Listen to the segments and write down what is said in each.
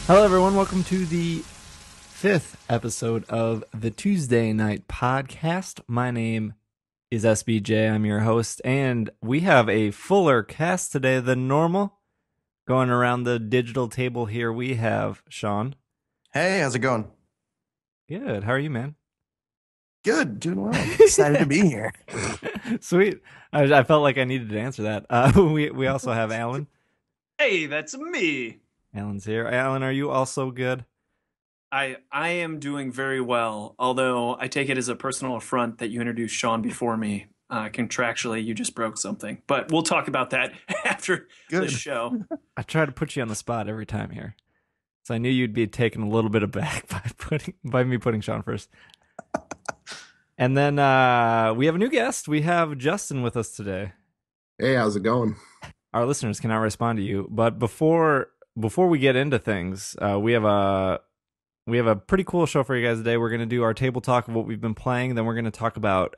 Hello, everyone. Welcome to the fifth episode of the Tuesday Night Podcast. My name is SBJ. I'm your host, and we have a fuller cast today than normal. Going around the digital table here, we have Sean. Hey, how's it going? Good. How are you, man? Good, doing well. Excited to be here. Sweet. I felt like I needed to answer that. We also have Alan. Hey, that's me. Alan's here. Alan, are you also good? I am doing very well, although I take it as a personal affront that you introduced Sean before me. Contractually, you just broke something. But we'll talk about that after the show. I try to put you on the spot every time here. So I knew you'd be taken a little bit aback by me putting Sean first. And then we have a new guest. We have Justin with us today. Hey, how's it going? Our listeners cannot respond to you, but before we get into things, we have a pretty cool show for you guys today. We're going to do our table talk of what we've been playing. Then we're going to talk about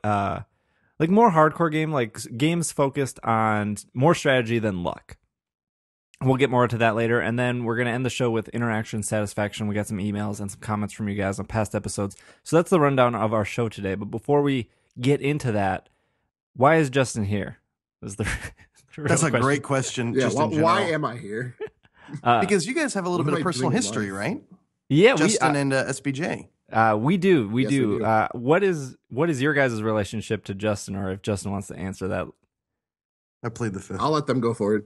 like more hardcore games focused on more strategy than luck. We'll get more to that later. And then we're going to end the show with interaction satisfaction. We got some emails and some comments from you guys on past episodes. So that's the rundown of our show today. But before we get into that, why is Justin here? That's a great question. Yeah, why am I here? Because you guys have a little bit of personal history, right? Yeah, Justin and SBJ. We do. We Yes, we do. do. What is your guys' relationship to Justin, or if Justin wants to answer that? I played the fifth. I'll let them go for it.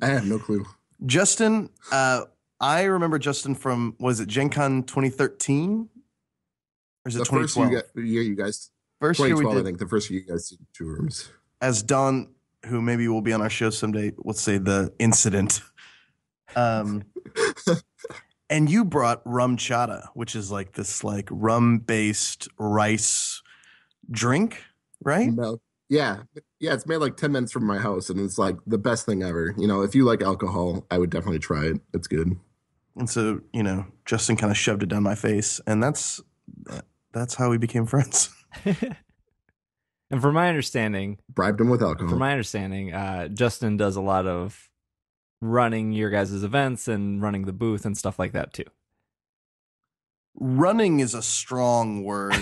I have no clue. Justin, I remember Justin from, was it Gen Con 2013? Or is it The first 2012? year you guys, First year we 2012, I did, think, the first year you guys did 2 rooms. as Don, who maybe will be on our show someday, let's say the incident. And you brought rum chata, which is like this like rum-based rice drink, right? No. Yeah, it's made like 10 minutes from my house, and it's like the best thing ever. You know, if you like alcohol, I would definitely try it. It's good. And so, Justin kind of shoved it down my face, and that's how we became friends. And from my understanding, Bribed him with alcohol. Justin does a lot of running your guys' events and running the booth and stuff like that too. Running is a strong word.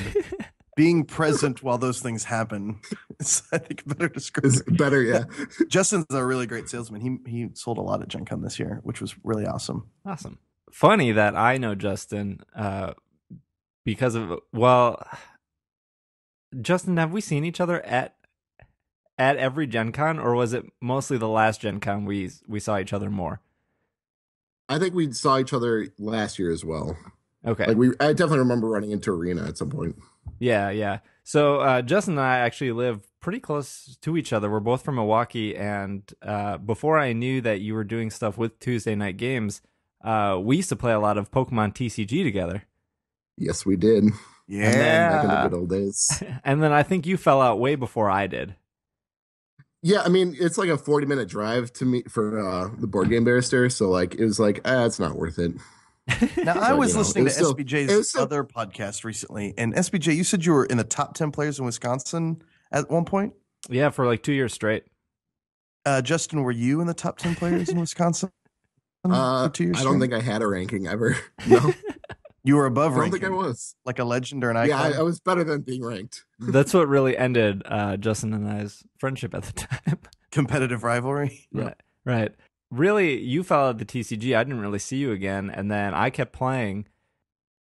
Being present while those things happen is, I think, a better description. It's better, yeah. Justin's a really great salesman. He sold a lot at Gen Con this year, which was really awesome. Awesome. Funny that I know Justin because of, well, Justin, have we seen each other at every Gen Con, or was it mostly the last Gen Con we saw each other more? I think we saw each other last year as well. Okay. I definitely remember running into Arena at some point. Yeah. So Justin and I actually live pretty close to each other. We're both from Milwaukee, and before I knew that you were doing stuff with Tuesday Night Games, we used to play a lot of Pokemon TCG together. Yes, we did. Yeah. Back in the good old days. And then I think you fell out way before I did. Yeah, I mean, it's like a 40-minute drive to meet for the board game barrister, so like it was like, it's not worth it. Now, I was listening to still- SBJ's other podcast recently, and SBJ, you said you were in the top 10 players in Wisconsin at one point? Yeah, for like 2 years straight. Justin, were you in the top 10 players in Wisconsin? I for 2 years don't straight? think I had a ranking ever. No, You were above I don't ranking. think I was. Like a legend or an icon? Yeah, I was better than being ranked. That's what really ended Justin and I's friendship at the time. Competitive rivalry? Right. Really, you fell out the TCG. I didn't really see you again, and then I kept playing.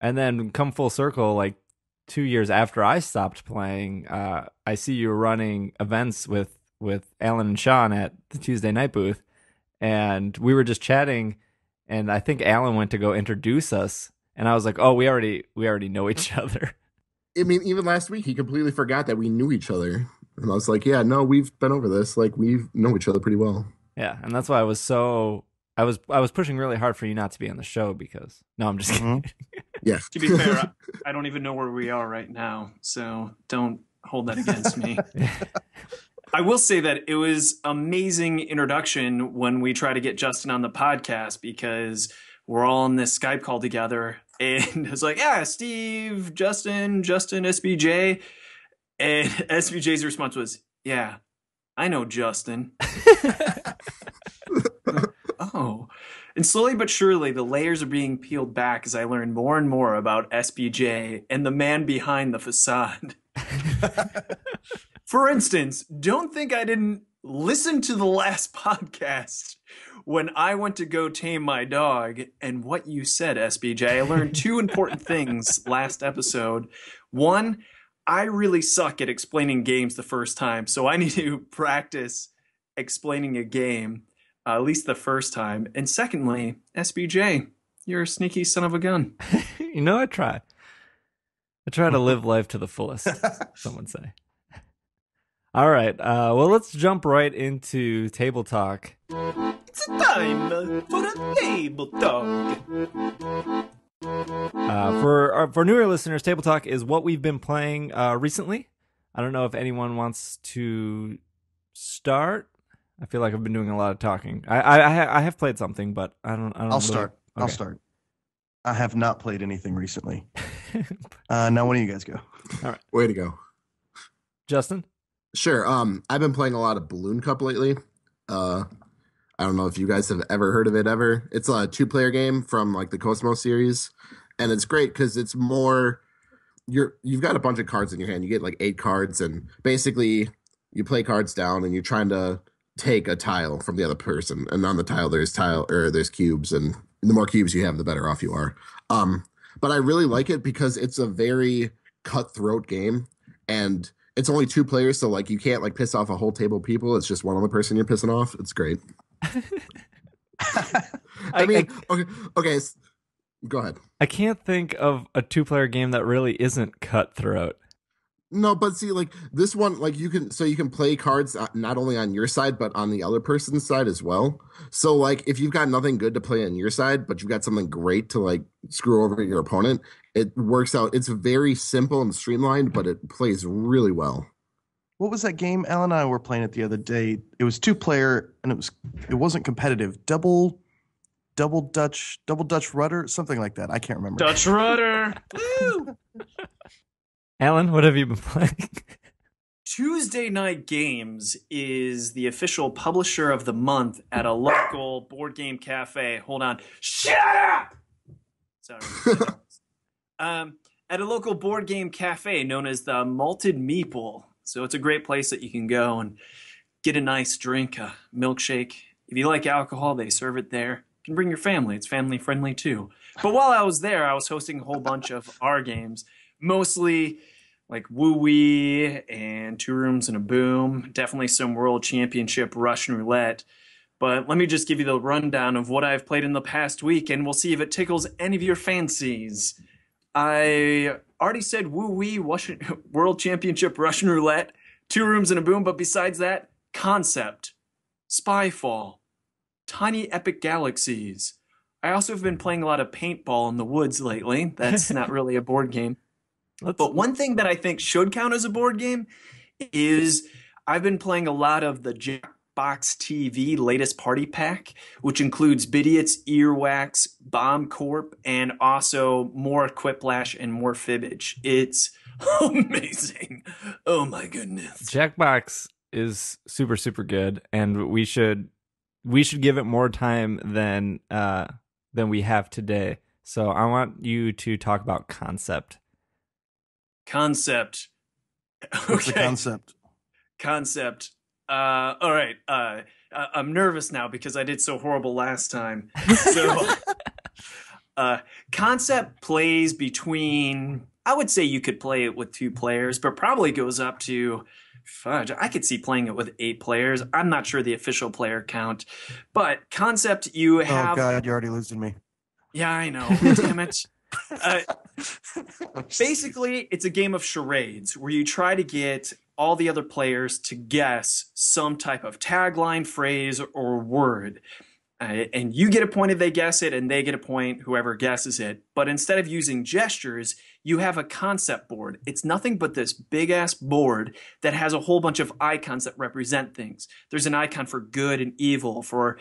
And then come full circle, like 2 years after I stopped playing, I see you running events with Alan and Sean at the Tuesday night booth, and we were just chatting, and I think Alan went to go introduce us, and I was like, "Oh, we already know each other." I mean, even last week, he completely forgot that we knew each other. And I was like, yeah, no, we've been over this. Like, we know each other pretty well. Yeah, and that's why I was pushing really hard for you not to be on the show because no, I'm just kidding. Yeah. To be fair, I don't even know where we are right now, so don't hold that against me. I will say that it was amazing introduction when we try to get Justin on the podcast because we're all on this Skype call together, and it's like, yeah, Steve, Justin, SBJ, and SBJ's response was, yeah, I know Justin. Oh, And slowly but surely, the layers are being peeled back as I learn more and more about SBJ and the man behind the facade. For instance, don't think I didn't listen to the last podcast when I went to go tame my dog and what you said, SBJ. I learned two important things last episode. One, I really suck at explaining games the first time, so I need to practice explaining a game at least the first time. And secondly, SBJ, you're a sneaky son of a gun. You know, I try. I try to live life to the fullest, some would say. All right. Well, let's jump right into table talk. It's time for a table talk. For newer listeners, table talk is what we've been playing recently. I don't know if anyone wants to start. I feel like I've been doing a lot of talking. I have played something, but I don't. I'll really... start. Okay. I'll start. I have not played anything recently. Now, one of you guys go. All right. Way to go. Justin? Sure. I've been playing a lot of Balloon Cup lately. I don't know if you guys have ever heard of it ever. It's a 2-player game from like the Cosmos series, and it's great because it's more you've got a bunch of cards in your hand. You get like 8 cards, and basically you play cards down, and you're trying to take a tile from the other person. And on the tile, there's cubes, and the more cubes you have, the better off you are. But I really like it because it's a very cutthroat game, and it's only 2 players, so like you can't like piss off a whole table of people. It's just one other person you're pissing off. It's great. Okay, go ahead. I can't think of a 2-player game that really isn't cutthroat. No, but see, like this one, like you can play cards not only on your side but on the other person's side as well. So like if you've got nothing good to play on your side, but you've got something great to like screw over your opponent, it works out. It's very simple and streamlined, but it plays really well. What was that game? Alan and I were playing it the other day. It was 2-player, and it wasn't competitive. Double Dutch rudder, something like that. I can't remember. Dutch rudder. Woo! Alan, what have you been playing? Tuesday Night Games is the official publisher of the month at a local board game cafe. Hold on. Shut up! Sorry. At a local board game cafe known as the Malted Meeple. So it's a great place that you can go and get a nice drink, a milkshake. If you like alcohol, they serve it there. You can bring your family. It's family friendly too. But while I was there, I was hosting a whole bunch of our games, mostly like Woo Wee and Two Rooms and a Boom, definitely some World Championship Russian Roulette. But let me just give you the rundown of what I've played in the past week, and we'll see if it tickles any of your fancies. I already said Woo Wee, World Championship Russian Roulette, Two Rooms and a Boom, but besides that, Concept, Spyfall, Tiny Epic Galaxies. I also have been playing a lot of paintball in the woods lately. That's not really a board game. But one thing that I think should count as a board game is I've been playing a lot of the Jackbox TV latest party pack, which includes Bidiots, Earwax, Bomb Corp, and also more Quiplash and more Fibbage. It's amazing. Oh my goodness. Jackbox is super, super good, and we should give it more time than we have today. So I want you to talk about Concept. Concept. What's the concept? Concept. All right. I'm nervous now because I did so horrible last time. So, Concept plays between, I would say you could play it with 2 players, but probably goes up to, fudge, I could see playing it with 8 players. I'm not sure the official player count. But Concept, you have... Oh, God, you're already losing me. Yeah, I know. Damn it. Basically, it's a game of charades where you try to get all the other players to guess some type of tagline, phrase, or word. And you get a point if they guess it, and they get a point, whoever guesses it. But instead of using gestures, you have a concept board. It's nothing but this big-ass board that has a whole bunch of icons that represent things. There's an icon for good and evil, for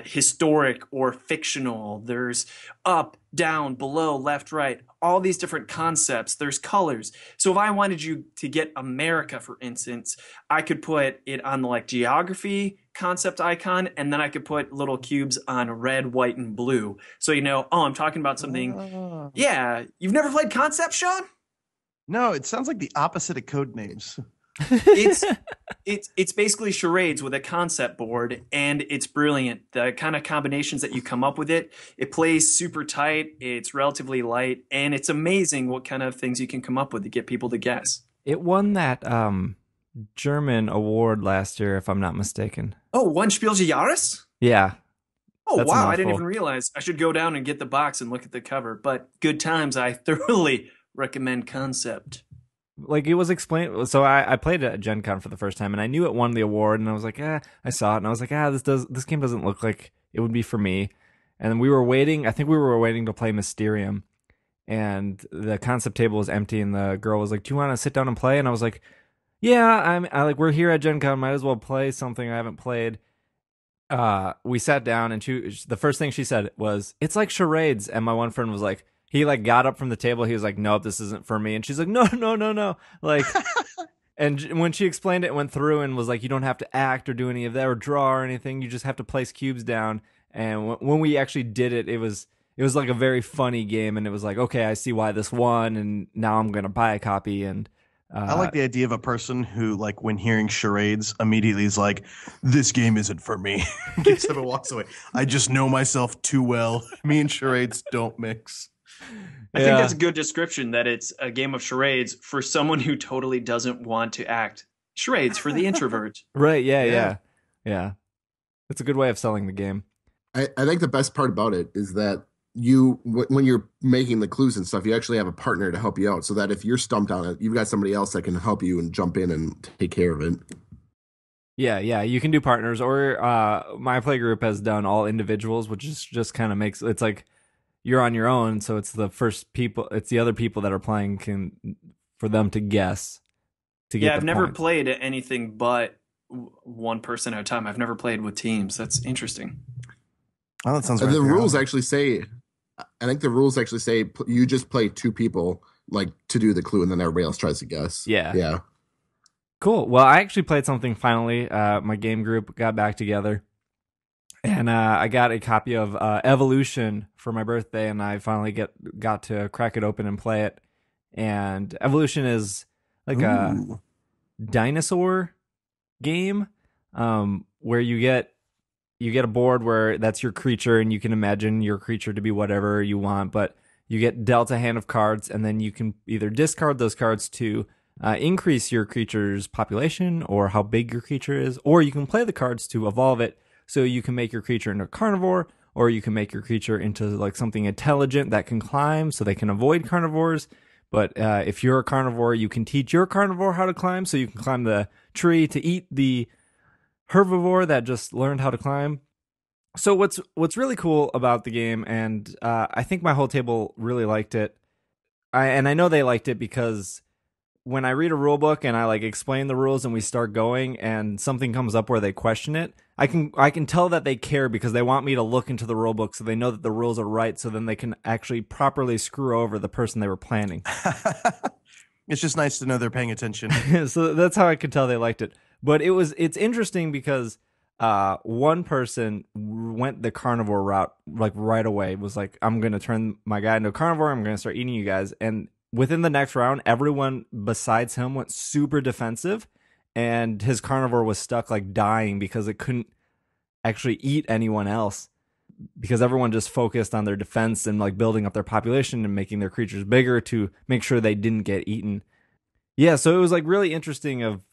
historic or fictional. There's up, down, below, left, right, all these different concepts. There's colors. So if I wanted you to get America, for instance, I could put it on the like geography, concept icon, and then I could put little cubes on red, white, and blue. So I'm talking about something. Oh. Yeah, you've never played Concept, Sean? No, it sounds like the opposite of code names. It's basically charades with a concept board, and it's brilliant. The kind of combinations that you come up with it plays super tight. It's relatively light, and it's amazing what kind of things you can come up with to get people to guess. It won that German award last year, if I'm not mistaken. Oh, One Spiel des Jahres? Yeah. Oh, That's a wow. I didn't mouthful. even realize. I should go down and get the box and look at the cover. But good times. I thoroughly recommend Concept. Like it was explained. So I played it at Gen Con for the first time, and I knew it won the award, and I was like, I saw it, and I was like, this game doesn't look like it would be for me. And then we were waiting. I think we were waiting to play Mysterium, and the concept table was empty, and the girl was like, "Do you want to sit down and play?" And I was like, "Yeah, we're here at Gen Con. Might as well play something I haven't played." We sat down, and the first thing she said was, "It's like charades." And my one friend was like, he like got up from the table. He was like, "Nope, this isn't for me." And she's like, "No, no, no, no." Like, and when she explained it, went through and was like, "You don't have to act or do any of that or draw or anything. You just have to place cubes down." And when we actually did it, it was like a very funny game. And it was like, okay, I see why this won, and now I'm gonna buy a copy. And I like the idea of a person who, like, when hearing charades, immediately is like, "This game isn't for me." Gets up and walks away. I just know myself too well. Me and charades don't mix. I think that's a good description, that it's a game of charades for someone who totally doesn't want to act. Charades for the introvert. Right, yeah. It's a good way of selling the game. I think the best part about it is that when you're making the clues and stuff, you actually have a partner to help you out, so that if you're stumped on it, you've got somebody else that can help you and jump in and take care of it. Yeah, you can do partners, or my play group has done all individuals, which is just kind of makes it's like you're on your own, so it's the other people that are playing for them to guess to get. Yeah, I've never points. played anything but one person at a time. I've never played with teams. That's interesting. Oh, that sounds And right. the there. rules actually say, I think the rules actually say you just play two people, like, to do the clue, and then everybody else tries to guess. Yeah. Cool. Well, I actually played something finally. My game group got back together, and I got a copy of Evolution for my birthday, and I finally got to crack it open and play it. And Evolution is like a dinosaur game, where you get a board where that's your creature, and you can imagine your creature to be whatever you want, but you get dealt a hand of cards, and then you can either discard those cards to increase your creature's population or how big your creature is, or you can play the cards to evolve it, so you can make your creature into a carnivore, or you can make your creature into like something intelligent that can climb so they can avoid carnivores. But if you're a carnivore, you can teach your carnivore how to climb, so you can climb the tree to eat the herbivore that just learned how to climb. So what's really cool about the game, and I think my whole table really liked it, I know they liked it because when I read a rule book and I like explain the rules and we start going and something comes up where they question it, I can tell that they care because they want me to look into the rule book so they know that the rules are right, so then they can actually properly screw over the person they were planning. It's just nice to know they're paying attention. So that's how I could tell they liked it. But it's interesting because one person went the carnivore route like right away. Was like, I'm going to turn my guy into a carnivore. I'm going to start eating you guys. And within the next round, everyone besides him went super defensive, and his carnivore was stuck like dying because it couldn't actually eat anyone else, because everyone just focused on their defense and like building up their population and making their creatures bigger to make sure they didn't get eaten. Yeah, so it was like really interesting of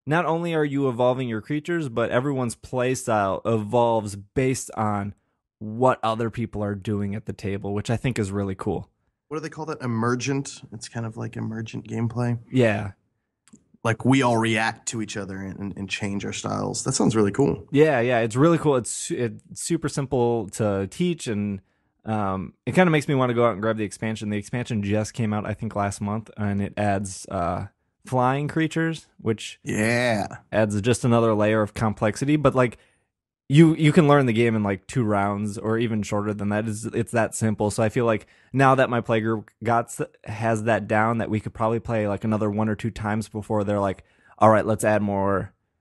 not only are you evolving your creatures, but everyone's play style evolves based on what other people are doing at the table, which I think is really cool. What do they call that? Emergent. It's kind of like emergent gameplay. Yeah. Like we all react to each other and change our styles. That sounds really cool. Yeah, it's really cool. It's super simple to teach, and it kind of makes me want to go out and grab the expansion. The expansion just came out, I think, last month, and it adds flying creatures, which adds just another layer of complexity. But like you can learn the game in like 2 rounds or even shorter than that. It's that simple. So I feel like now that my play group has that down, that we could probably play like another 1 or 2 times before they're like, all right, let's add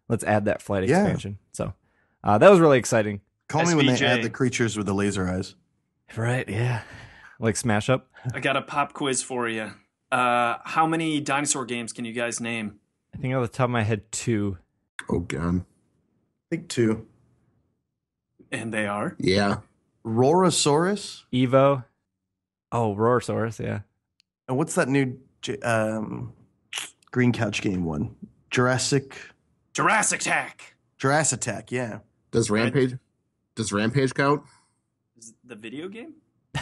that flight expansion. So That was really exciting. Call me when they SBJ. add the creatures with the laser eyes. Right? Yeah. Like Smash Up. I got a pop quiz for you. How many dinosaur games can you guys name? I think off the top of my head, 2. Oh god. I think 2. And they are? Yeah. Rorosaurus? Evo. Oh, Rorosaurus. Yeah. And what's that new Green Couch game one? Jurassic Jurassic Attack, yeah. Does Rampage count? Is it the video game?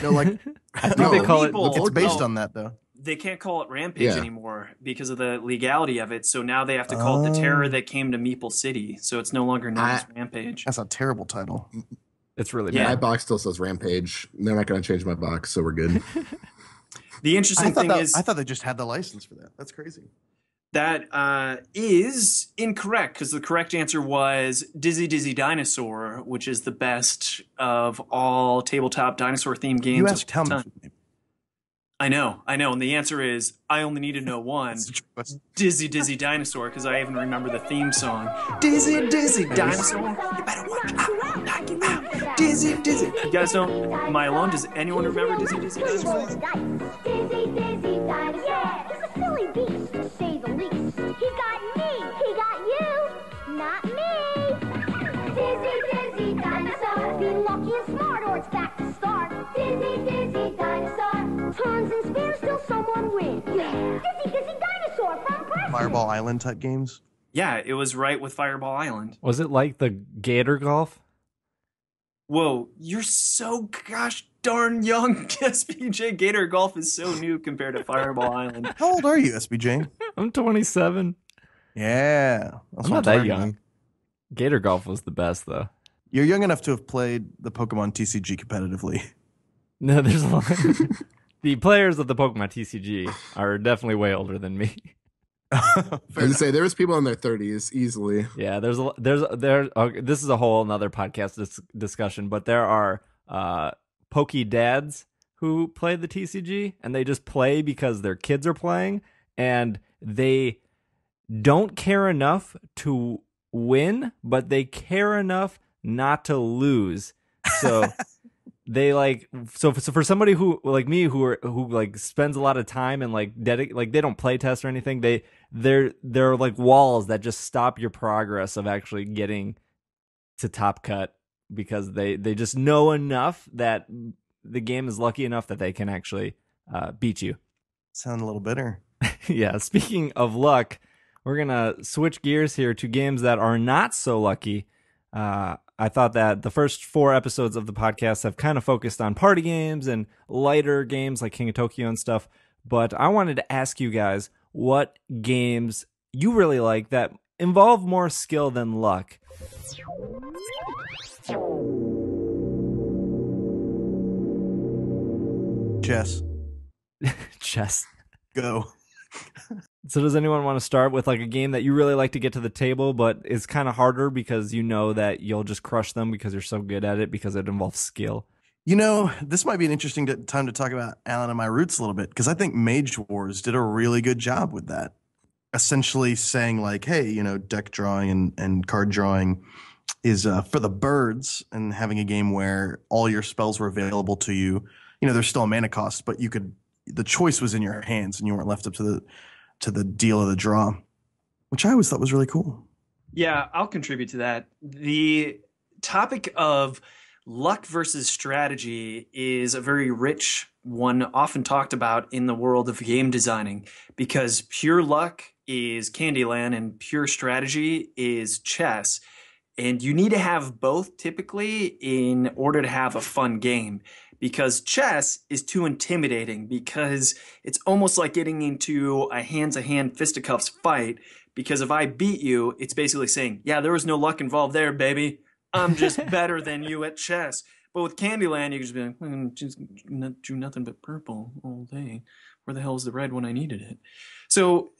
No, like I think no, they call it. people- it's based Oh. on that though. They can't call it Rampage Yeah. anymore because of the legality of it. So now they have to call it The Terror That Came to Meeple City. So it's no longer known as Rampage. That's a terrible title. It's really Yeah. bad. My box still says Rampage. They're not going to change my box, so we're good. The interesting thing is I thought they just had the license for that. That's crazy. that is incorrect because the correct answer was Dizzy Dizzy Dinosaur, which is the best of all tabletop dinosaur themed games. You of asked how all much. time. I know. And the answer is I only need to know one. That's a choice. Dizzy Dizzy Dinosaur, because I even remember the theme song. Dizzy Dizzy Dinosaur, you better watch out, I'll knock you out. Dizzy Dizzy. You guys don't, am I alone? Does anyone remember Dizzy Dizzy Dinosaur? Dizzy, dizzy dinosaur. Yeah, he's a silly beast, to say the least. He got me, he got you, not me. Dizzy, dizzy dinosaur. Be lucky and smart, or it's back to start. Dizzy, dizzy dinosaur. Turns and spins till someone wins. Yeah, dizzy, dizzy dinosaur from Preston. Fireball Island type games. Yeah, it was right with Fireball Island. Was it like the Gator Golf? Whoa, you're so gosh darn young. SPJ Gator Golf is so new compared to Fireball Island. How old are you, SBJ? I'm 27. Yeah, that's I'm what not that talking about. young. Gator Golf was the best, though. You're young enough to have played the Pokemon TCG competitively. No, there's a lot. The players of the Pokemon TCG are definitely way older than me. I would say there was people in their 30s easily. Yeah, there's okay, this is a whole another podcast discussion, but there are Poke dads who play the TCG, and they just play because their kids are playing, and they don't care enough to win, but they care enough not to lose. So they so for somebody who like me who like spends a lot of time and like they don't play test or anything, they're like walls that just stop your progress of actually getting to top cut, because they just know enough that the game is lucky enough that they can actually beat you. Sound a little bitter. Yeah, speaking of luck, we're gonna switch gears here to games that are not so lucky. I thought that the first 4 episodes of the podcast have kind of focused on party games and lighter games like King of Tokyo and stuff, but I wanted to ask you guys what games you really like that involve more skill than luck. Chess, Chess. go. So does anyone want to start with like a game that you really like to get to the table, but is kind of harder because you know that you'll just crush them because you're so good at it because it involves skill? You know, this might be an interesting time to talk about Alan and my roots a little bit, because I think Mage Wars did a really good job with that. Essentially saying like, hey, you know, deck drawing and card drawing is for the birds, and having a game where all your spells were available to you. You know, there's still a mana cost, but the choice was in your hands and you weren't left up to the deal of the draw, which I always thought was really cool. Yeah, I'll contribute to that. The topic of luck versus strategy is a very rich one, often talked about in the world of game designing, because pure luck is Candyland and pure strategy is chess. And you need to have both typically in order to have a fun game, because chess is too intimidating, because it's almost like getting into a hand-to-hand fisticuffs fight, because if I beat you, it's basically saying, yeah, there was no luck involved there, baby. I'm just better than you at chess. But with Candyland, you can just be like, just drew nothing but purple all day. Where the hell is the red when I needed it? So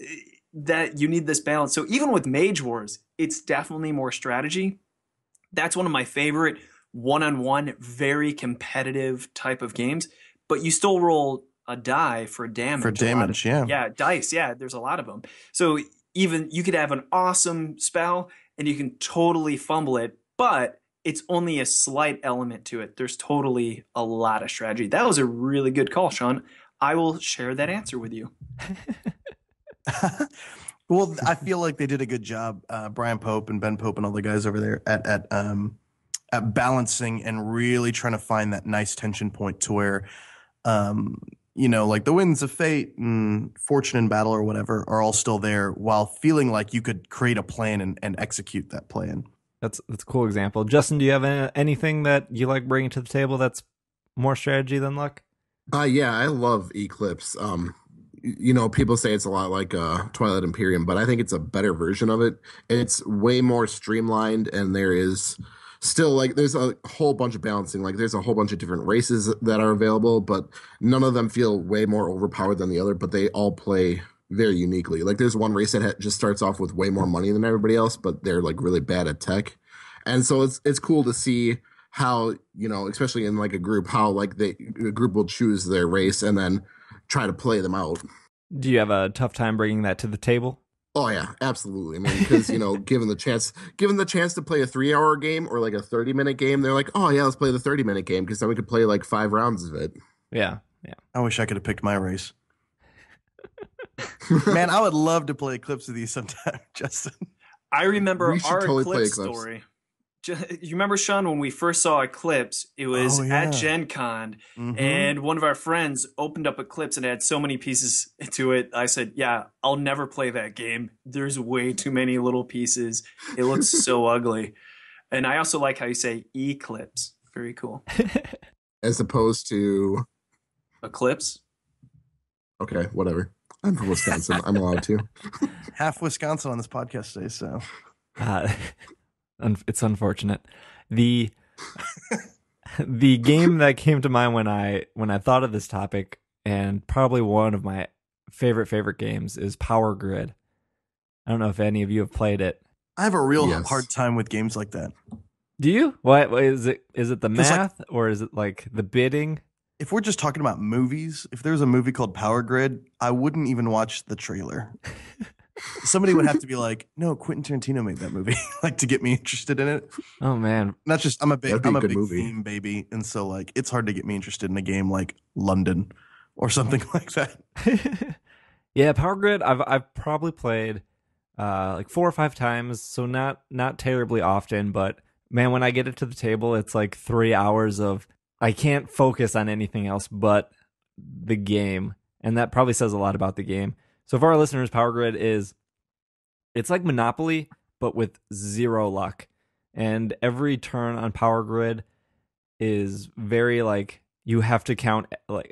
that you need this balance. So even with Mage Wars, it's definitely more strategy. That's one of my favorite one-on-one, very competitive type of games. But you still roll a die for damage. For damage, yeah. Yeah, dice. Yeah, there's a lot of them. So even you could have an awesome spell and you can totally fumble it but it's only a slight element to it. There's totally a lot of strategy. That was a really good call, Sean. I will share that answer with you. Well, I feel like they did a good job, Brian Pope and Ben Pope and all the guys over there at balancing and really trying to find that nice tension point to where, like the winds of fate and fortune and battle or whatever are all still there, while feeling like you could create a plan and execute that plan. That's a cool example. Justin, do you have anything that you like bringing to the table that's more strategy than luck? Yeah, I love Eclipse. People say it's a lot like Twilight Imperium, but I think it's a better version of it. It's way more streamlined, and there is still there's a whole bunch of balancing. Like there's a whole bunch of different races that are available, but none of them feel way more overpowered than the other, but they all play very uniquely. Like there's one race that just starts off with way more money than everybody else, but they're like really bad at tech. And so it's cool to see how, especially in like a group, how like a group will choose their race and then try to play them out. Do you have a tough time bringing that to the table? Oh yeah, absolutely. I mean, because given the chance to play a 3-hour game or like a 30-minute game, they're like, oh yeah, let's play the 30-minute game because then we could play like 5 rounds of it. Yeah. I wish I could have picked my race. Man, I would love to play Eclipse with you sometime, Justin. I remember We should our totally play Eclipse Eclipse. story. You remember, Sean, when we first saw Eclipse, it was Oh, yeah. at Gen Con, Mhm. and one of our friends opened up Eclipse and it had so many pieces to it. I said, yeah, I'll never play that game. There's way too many little pieces. It looks so ugly. And I also like how you say Eclipse. Very cool. As opposed to, Eclipse? okay, whatever. I'm from Wisconsin. I'm allowed to. Half Wisconsin on this podcast today, so It's unfortunate. The game that came to mind when I thought of this topic, and probably one of my favorite games, is Power Grid. I don't know if any of you have played it. I have a real Yes. hard time with games like that. Do you? What is it? Is it the 'Cause, like- math or is it like the bidding? If we're just talking about movies, if there was a movie called Power Grid, I wouldn't even watch the trailer. Somebody would have to be like, "No, Quentin Tarantino made that movie," like to get me interested in it. Oh man, Not just I'm a That'd be a good big movie. theme baby, and so like it's hard to get me interested in a game like London or something like that. yeah, Power Grid. I've probably played like 4 or 5 times, so not terribly often. But man, when I get it to the table, it's like 3 hours of I can't focus on anything else but the game, and that probably says a lot about the game. So for our listeners, Power Grid it's like Monopoly, but with 0 luck. And every turn on Power Grid is very like you have to count like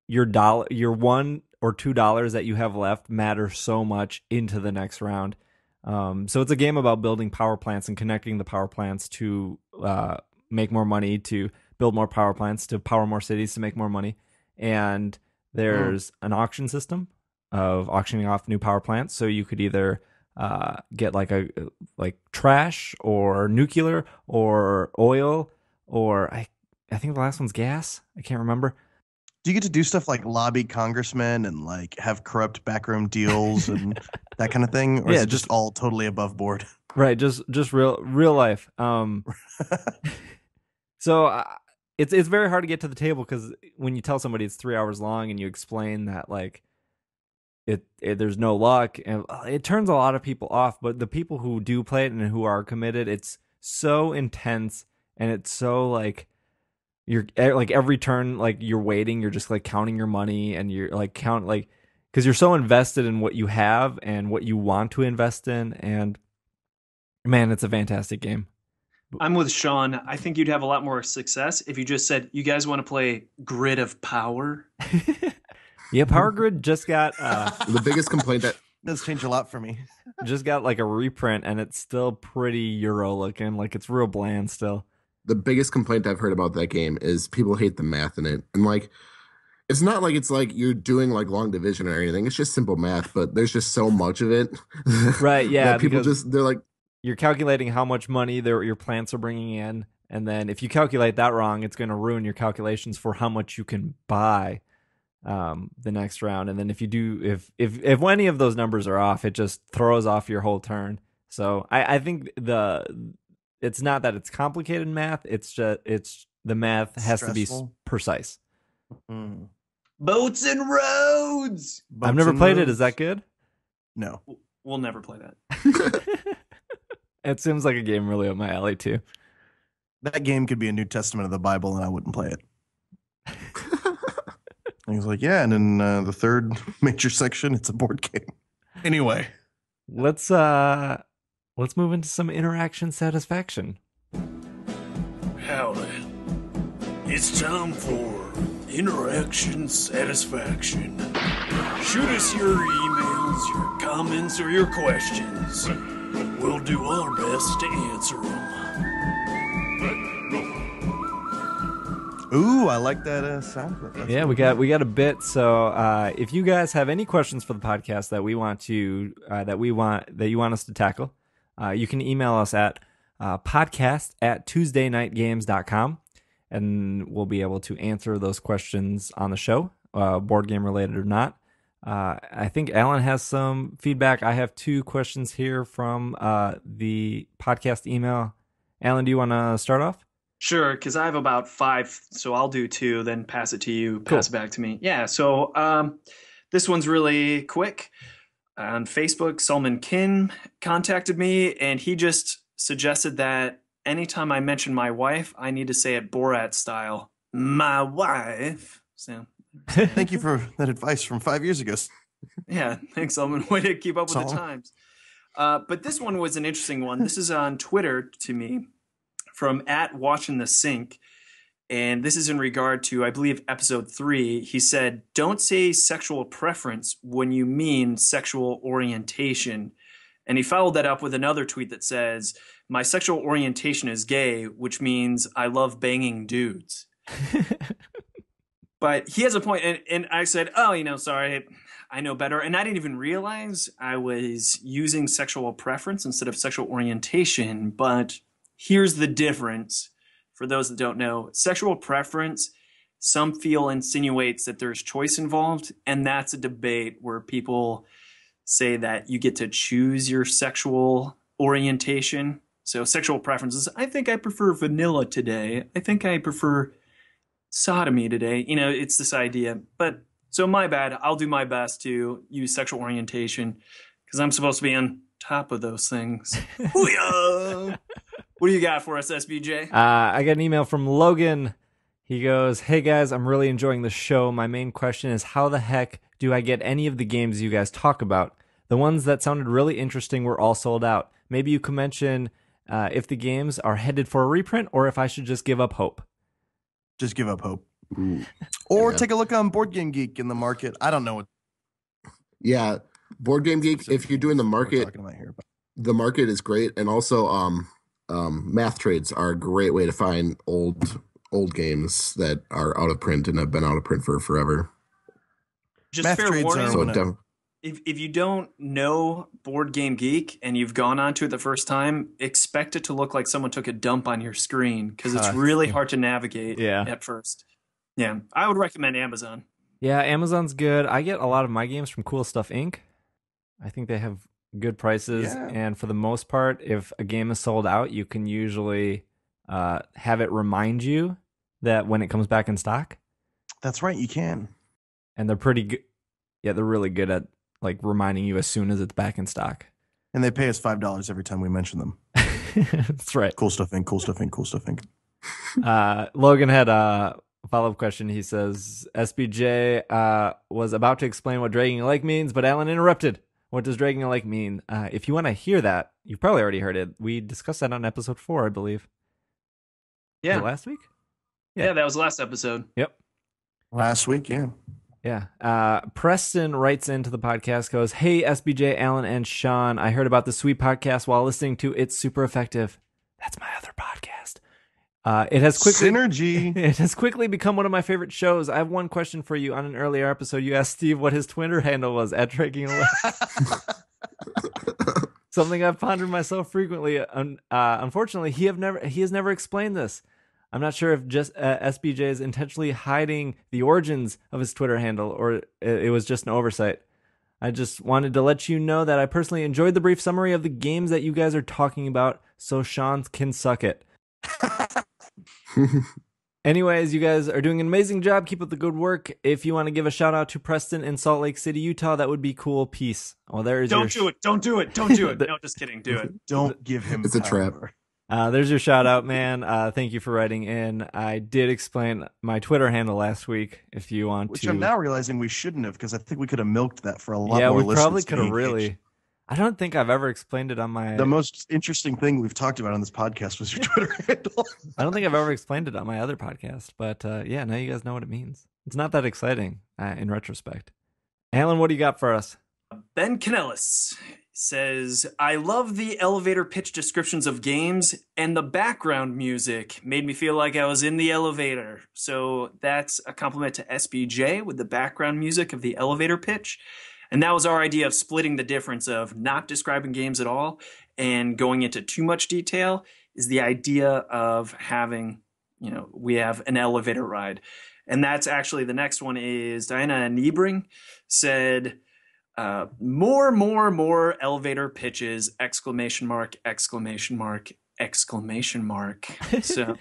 your $1 or $2 that you have left matter so much into the next round. So it's a game about building power plants and connecting the power plants to make more money, to build more power plants, to power more cities, to make more money. And there's an auction system of auctioning off new power plants. So you could either get like trash or nuclear or oil, or I think the last one's gas. I can't remember. Do you get to do stuff like lobby congressmen and like have corrupt backroom deals and that kind of thing, or Yeah, is it just all totally above board? Right, just real life. So it's very hard to get to the table because when you tell somebody it's 3 hours long and you explain that like it there's no luck, and it turns a lot of people off. But the people who do play it and who are committed, it's so intense, and it's so like you're like every turn like you're waiting, you're just like counting your money, and you're like because you're so invested in what you have and what you want to invest in, and man, it's a fantastic game. I'm with Sean. I think you'd have a lot more success if you just said, you guys want to play Grid of Power? Yeah, Power Grid just got The biggest complaint that Does change a lot for me. like a reprint, and it's still pretty Euro looking. Like it's real bland still. the biggest complaint I've heard about that game is people hate the math in it. And like it's not like it's like you're doing like long division or anything. It's just simple math, but there's just so much of it. Right, yeah, that people because- they're like, You're calculating how much money your plants are bringing in, and then if you calculate that wrong, it's going to ruin your calculations for how much you can buy the next round. And then if you do, if any of those numbers are off, it just throws off your whole turn. So I think it's not that it's complicated math. It's just the math has to be Stressful. precise. Mm. Boats and roads. I've never played it. Is that good? No. We'll never play that. It seems like a game really up my alley too. That game could be a New Testament of the Bible, and I wouldn't play it. And he's like, yeah, and in the third major section, it's a board game. Anyway, Let's move into some interaction satisfaction. Howdy. It's time for interaction satisfaction. Shoot us your emails, your comments, or your questions. We'll do our best to answer them. ooh, I like that sound. That's Yeah, we got a bit. So if you guys have any questions for the podcast that you want us to tackle, you can email us at podcast@tuesdaynightgames.com, and we'll be able to answer those questions on the show, board game related or not. I think Alan has some feedback. I have 2 questions here from the podcast email. Alan, do you want to start off? Sure, because I have about 5, so I'll do 2, then pass it to you, pass it back to me. Yeah, so this one's really quick. On Facebook, Solomon Kin contacted me, and he just suggested that anytime I mention my wife, I need to say it Borat style. My wife. So, Thank you for that advice from 5 years ago. yeah, thanks, Solomon. Way to keep up with the Solomon. times. But this one was an interesting one. This is on Twitter to me from @WatchingTheSync. And this is in regard to, I believe, episode 3. He said, don't say sexual preference when you mean sexual orientation. And he followed that up with another tweet that says, my sexual orientation is gay, which means I love banging dudes. But he has a point. And I said, oh, sorry, I know better. And I didn't even realize I was using sexual preference instead of sexual orientation. But here's the difference. For those that don't know, sexual preference, some feel insinuates that there's choice involved, and that's a debate where people say that you get to choose your sexual orientation. So sexual preferences, I think I prefer vanilla today. I think I prefer sodomy today. It's this idea. But so my bad. I'll do my best to use sexual orientation because I'm supposed to be on top of those things. Hoo-yah! What do you got for us, SBJ? I got an email from Logan. He goes, hey guys, I'm really enjoying the show. My main question is, how the heck do I get any of the games you guys talk about? The ones that sounded really interesting were all sold out. Maybe you could mention if the games are headed for a reprint or if I should just give up hope. Just give up hope. Ooh. Or Yeah. take a look on Board Game Geek in the market. I don't know what Yeah, Board Game Geek. If you're doing the we're market, talking about here. But the market is great, and also math trades are a great way to find old games that are out of print and have been out of print for forever. Just Math fair trades warning. are So one of- If you don't know Board Game Geek and you've gone onto it the first time, expect it to look like someone took a dump on your screen because it's really hard to navigate Yeah. at first. Yeah, I would recommend Amazon. Yeah, Amazon's good. I get a lot of my games from Cool Stuff Inc. I think they have good prices, Yeah. and for the most part, if a game is sold out, you can usually have it remind you that when it comes back in stock. that's right, you can. And they're pretty good. Yeah, they're really good at like reminding you as soon as it's back in stock. And they pay us $5 every time we mention them. That's right. Cool Stuff Inc., Cool Stuff Inc., Cool Stuff Inc. Logan had a follow-up question. He says, SBJ was about to explain what dragging a leg means, but Alan interrupted. What does dragging a leg mean? If you want to hear that, you've probably already heard it. We discussed that on episode 4, I believe. Was Yeah, it last week? yeah, that was the last episode. Yep. Last week, yeah. Yeah. Preston writes into the podcast, goes, hey, SBJ, Alan, and Sean. I heard about the sweet podcast while listening to It's Super Effective. That's my other podcast. It has quickly Synergy. It has quickly become one of my favorite shows. I have one question for you. On an earlier episode, you asked Steve what his Twitter handle was at Dragging a Leg. Something I've pondered myself frequently. Unfortunately, he has never explained this. I'm not sure if just SBJ is intentionally hiding the origins of his Twitter handle or it was just an oversight. I just wanted to let you know that I personally enjoyed the brief summary of the games that you guys are talking about, so Sean can suck it. Anyways, you guys are doing an amazing job. Keep up the good work. If you want to give a shout out to Preston in Salt Lake City, Utah, that would be cool. Peace. Well, there's Don't do it. Don't do it. Don't do it. No, just kidding. Do it. Don't give him. It's a trap. power. There's your shout out, man. Thank you for writing in. I did explain my Twitter handle last week. If you want Which to, I'm now realizing we shouldn't have, because I think we could have milked that for a lot yeah, more we listeners. probably to could have be really. engaged. I don't think I've ever explained it on my. The most interesting thing we've talked about on this podcast was your Twitter handle. I don't think I've ever explained it on my other podcast, but yeah, now you guys know what it means. It's not that exciting in retrospect. Alan, what do you got for us? Ben Canellis says, I love the elevator pitch descriptions of games, and the background music made me feel like I was in the elevator. So that's a compliment to SBJ with the background music of the elevator pitch. And that was our idea of splitting the difference of not describing games at all and going into too much detail is the idea of having, we have an elevator ride. And that's actually the next one is Diana Niebring said, more elevator pitches, ! So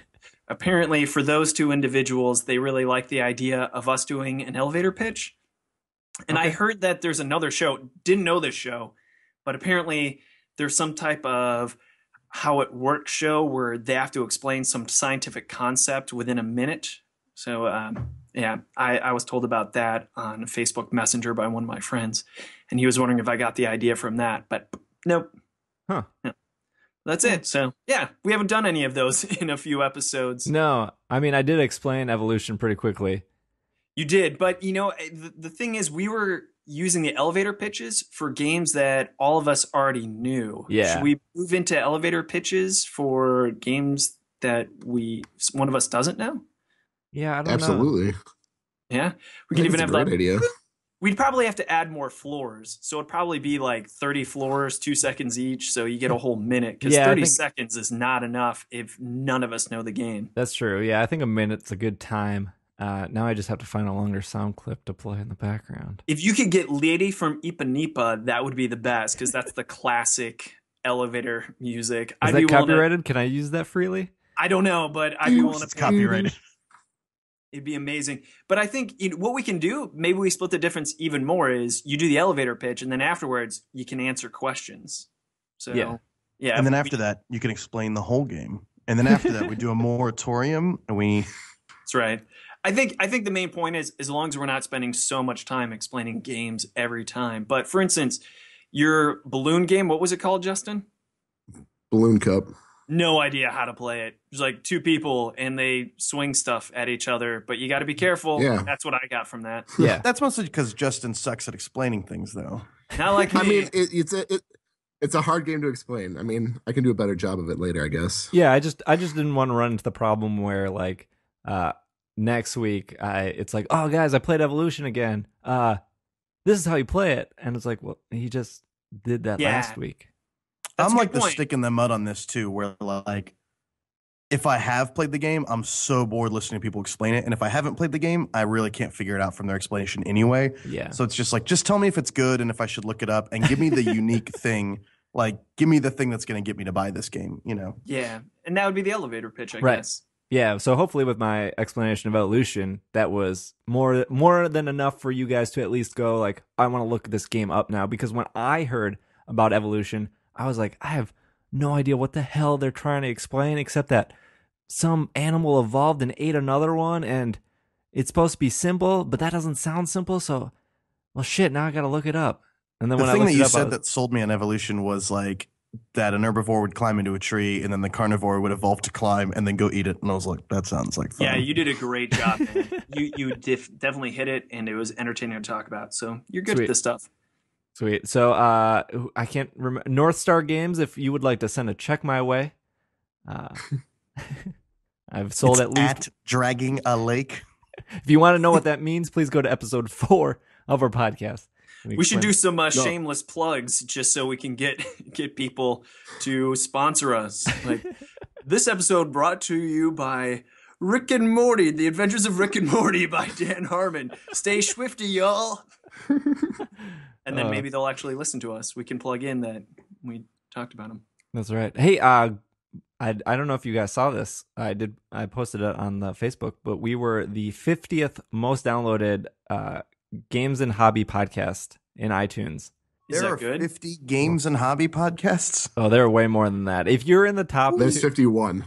apparently for those two individuals, they really like the idea of us doing an elevator pitch. And I heard that there's another show, didn't know this show, but apparently there's some type of how it works show where they have to explain some scientific concept within a minute. So, I was told about that on Facebook Messenger by one of my friends, and he was wondering if I got the idea from that, but nope. Huh. No. That's it. So, yeah, we haven't done any of those in a few episodes. No, I mean, I did explain evolution pretty quickly. You did, but the thing is, we were using the elevator pitches for games that all of us already knew. Yeah. Should we move into elevator pitches for games that one of us doesn't know? Yeah, I don't know. Absolutely. Yeah, we can even have a great idea. We'd probably have to add more floors, so it'd probably be like 30 floors, 2 seconds each, so you get a whole minute. Because 30 seconds is not enough if none of us know the game. That's true. Yeah, I think a minute's a good time. Now I just have to find a longer sound clip to play in the background. If you could get Lady from Ipanema, that would be the best, because that's the classic elevator music. Is that copyrighted? Can I use that freely? I don't know, but I'd be willing to. It's copyrighted. It'd be amazing. But I think what we can do, maybe we split the difference even more, is you do the elevator pitch, and then afterwards you can answer questions. So yeah. And then after that, you can explain the whole game. And then after that, we do a moratorium, and we. That's right. I think the main point is, as long as we're not spending so much time explaining games every time. But for instance, your balloon game, what was it called, Justin? Balloon Cup. No idea how to play it. There's like two people and they swing stuff at each other, but you got to be careful. Yeah. That's what I got from that. Yeah. That's mostly because Justin sucks at explaining things, though. Not like me. I mean, it's a hard game to explain. I mean, I can do a better job of it later, I guess. Yeah, I just didn't want to run into the problem where like next week it's like, oh guys, I played Evolution again. This is how you play it, and it's like, well, he just did that last week. That's I'm a like good the point. stick in the mud on this too, where like if I have played the game, I'm so bored listening to people explain it, and if I haven't played the game, I really can't figure it out from their explanation anyway. Yeah. So it's just like, just tell me if it's good and if I should look it up, and give me the unique thing. Like, give me the thing that's going to get me to buy this game. Yeah. And that would be the elevator pitch, I Right. guess. Yeah, so hopefully with my explanation of Evolution, that was more than enough for you guys to at least go like, I want to look this game up now. Because when I heard about Evolution, I was like, I have no idea what the hell they're trying to explain, except that some animal evolved and ate another one, and it's supposed to be simple, but that doesn't sound simple. So, well, shit, now I got to look it up. And then The when I thing looked that it you up, I said was- that sold me on Evolution was like that an herbivore would climb into a tree, and then the carnivore would evolve to climb and then go eat it. And I was like, that sounds like fun. Yeah, you did a great job, man. You definitely hit it, and it was entertaining to talk about. So you're good Sweet. at this stuff. Sweet. So I can't remember North Star Games. If you would like to send a check my way, I've sold It's at least. at dragging a lake. If you want to know what that means, please go to episode 4 of our podcast. We should do some shameless plugs just so we can get people to sponsor us. Like this episode brought to you by Rick and Morty, The Adventures of Rick and Morty by Dan Harmon. Stay swifty, y'all. And then maybe they'll actually listen to us. We can plug in that we talked about them. That's right. Hey, I don't know if you guys saw this. I posted it on the Facebook, but we were the 50th most downloaded games and hobby podcast in iTunes. Is There that are good? 50 games and hobby podcasts. Oh, there are way more than that. If you're in the top, There's 51.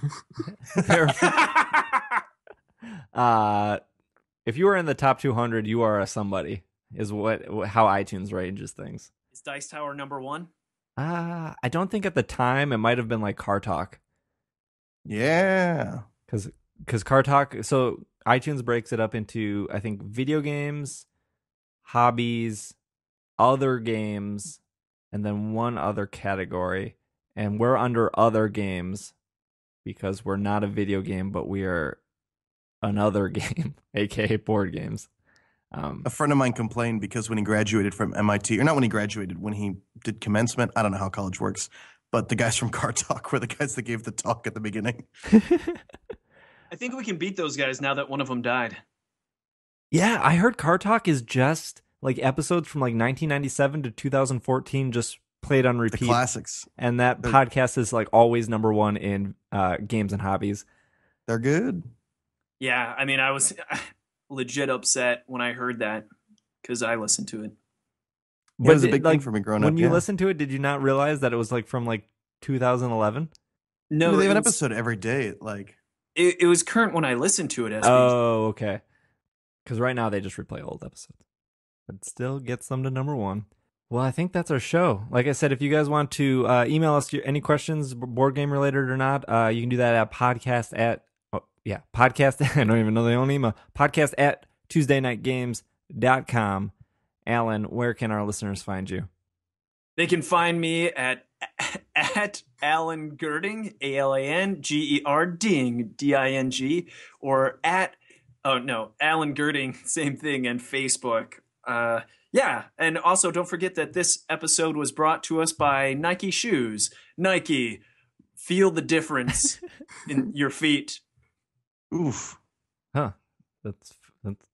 if you are in the top 200, you are a somebody. Is how iTunes ranges things. Is Dice Tower number 1? I don't think at the time it might have been like Car Talk, Yeah. because Car Talk. So iTunes breaks it up into, I think, video games, hobbies, other games, and then one other category. And we're under other games because we're not a video game, but we are another game, aka board games. A friend of mine complained because when he graduated from MIT, or not when he graduated, when he did commencement, I don't know how college works, but the guys from Car Talk were the guys that gave the talk at the beginning. I think we can beat those guys now that one of them died. Yeah, I heard Car Talk is just like episodes from like 1997 to 2014 just played on The repeat. classics. And that They're- podcast is like always number one in games and hobbies. They're good. Yeah, I mean, I was legit upset when I heard that because I listened to it. It was a did- big thing for me growing when up. you yeah. listened to it, did you not realize that it was like from like 2011? No, they have an it was- episode every day. Like, It was current when I listened to it. Oh, okay. Because right now they just replay old episodes, but it still gets them to number one. Well, I think that's our show. Like I said, if you guys want to email us any questions, board game related or not, you can do that at podcast. I don't even know the own email. Podcast at TuesdayNightGames.com. Alan, where can our listeners find you? They can find me at Alan Girding, AlanGerding, DING, or at Alan Girding, same thing, and Facebook. Yeah, and also don't forget that this episode was brought to us by Nike Shoes. Nike, feel the difference in your feet. oof. Huh. That's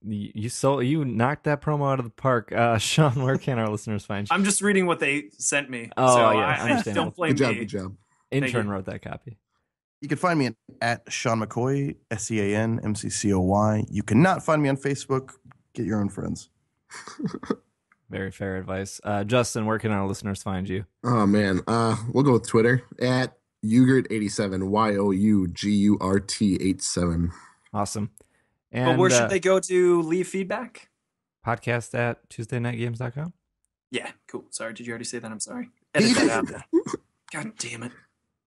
you knocked that promo out of the park. Sean, where can our listeners find you? I'm just reading what they sent me. Oh, so yeah, I understandable. don't blame Good job, me. good job. Intern you. wrote that copy. You can find me at Sean McCoy, SeanMcCoy. You cannot find me on Facebook. Get your own friends. Very fair advice. Justin, where can our listeners find you? Oh man, we'll go with Twitter at Yougurt87, YOUGURT87. Awesome. And But where should they go to leave feedback? podcast at TuesdayNightGames.com? Yeah, cool. Sorry, did you already say that? I'm sorry. Edit that out. God damn it.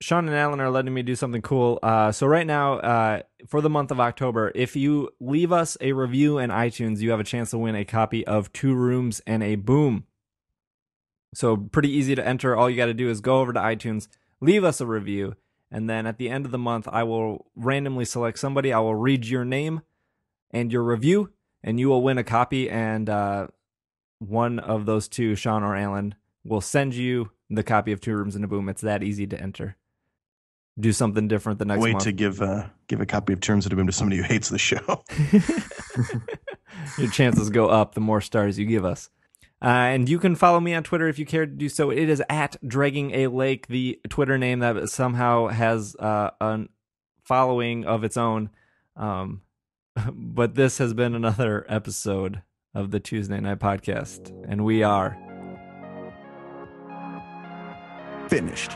Sean and Alan are letting me do something cool. So right now, for the month of October, if you leave us a review in iTunes, you have a chance to win a copy of 2 Rooms and a Boom. So pretty easy to enter. All you got to do is go over to iTunes, leave us a review, and then at the end of the month, I will randomly select somebody. I will read your name and your review, and you will win a copy. And one of those two, Sean or Alan, will send you the copy of 2 Rooms and a Boom. It's that easy to enter. Do something different the next Wait month. to give a copy of Terms of Doom to somebody who hates the show. Your chances go up the more stars you give us. And you can follow me on Twitter if you care to do so. It is at Dragging a Lake, the Twitter name that somehow has a following of its own. But this has been another episode of the Tuesday Night Podcast, and we are Finished.